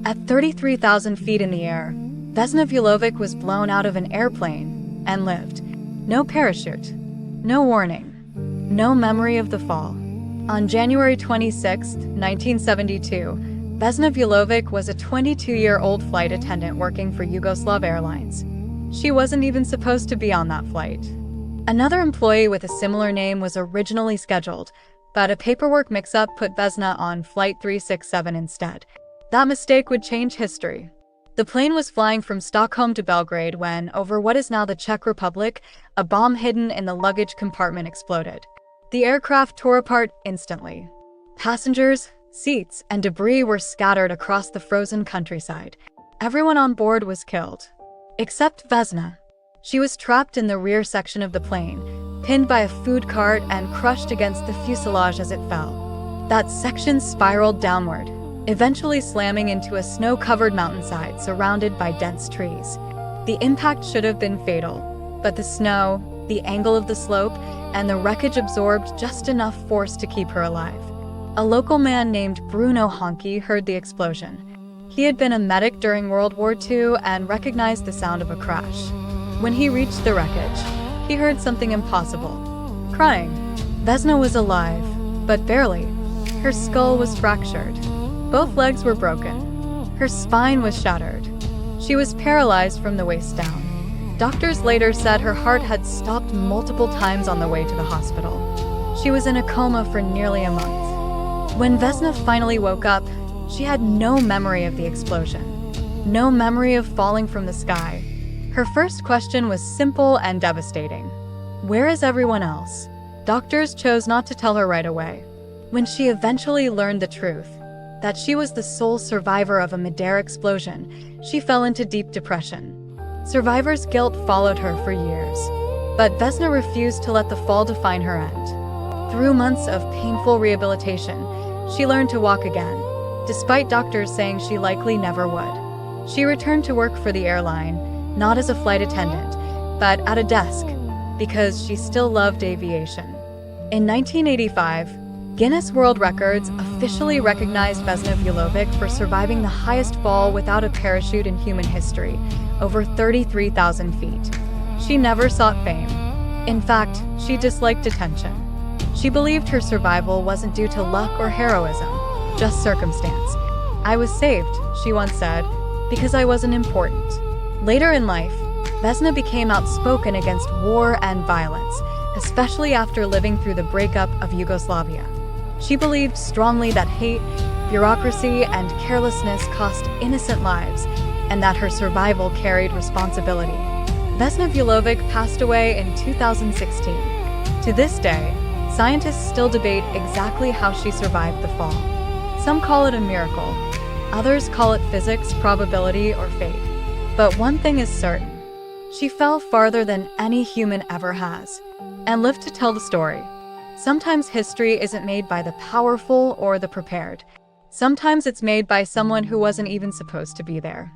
At 33,000 feet in the air, Vesna Vulović was blown out of an airplane and lived. No parachute, no warning, no memory of the fall. On January 26, 1972, Vesna Vulović was a 22-year-old flight attendant working for Yugoslav Airlines. She wasn't even supposed to be on that flight. Another employee with a similar name was originally scheduled, but a paperwork mix-up put Vesna on Flight 367 instead. That mistake would change history. The plane was flying from Stockholm to Belgrade when, over what is now the Czech Republic, a bomb hidden in the luggage compartment exploded. The aircraft tore apart instantly. Passengers, seats, and debris were scattered across the frozen countryside. Everyone on board was killed, except Vesna. She was trapped in the rear section of the plane, pinned by a food cart and crushed against the fuselage as it fell. That section spiraled downward, eventually slamming into a snow-covered mountainside surrounded by dense trees. The impact should have been fatal, but the snow, the angle of the slope, and the wreckage absorbed just enough force to keep her alive. A local man named Bruno Honky heard the explosion. He had been a medic during World War II and recognized the sound of a crash. When he reached the wreckage, he heard something impossible. Crying. Vesna was alive, but barely. Her skull was fractured. Both legs were broken. Her spine was shattered. She was paralyzed from the waist down. Doctors later said her heart had stopped multiple times on the way to the hospital. She was in a coma for nearly a month. When Vesna finally woke up, she had no memory of the explosion, no memory of falling from the sky. Her first question was simple and devastating. Where is everyone else? Doctors chose not to tell her right away. When she eventually learned the truth, that she was the sole survivor of a mid-air explosion, she fell into deep depression. Survivor's guilt followed her for years, but Vesna refused to let the fall define her end. Through months of painful rehabilitation, she learned to walk again, despite doctors saying she likely never would. She returned to work for the airline, not as a flight attendant, but at a desk, because she still loved aviation. In 1985, Guinness World Records officially recognized Vesna Vulović for surviving the highest fall without a parachute in human history, over 33,000 feet. She never sought fame. In fact, she disliked attention. She believed her survival wasn't due to luck or heroism, just circumstance. "I was saved," she once said, "because I wasn't important." Later in life, Vesna became outspoken against war and violence, especially after living through the breakup of Yugoslavia. She believed strongly that hate, bureaucracy, and carelessness cost innocent lives, and that her survival carried responsibility. Vesna Vulović passed away in 2016. To this day, scientists still debate exactly how she survived the fall. Some call it a miracle, others call it physics, probability, or fate. But one thing is certain: she fell farther than any human ever has, and lived to tell the story. Sometimes history isn't made by the powerful or the prepared. Sometimes it's made by someone who wasn't even supposed to be there.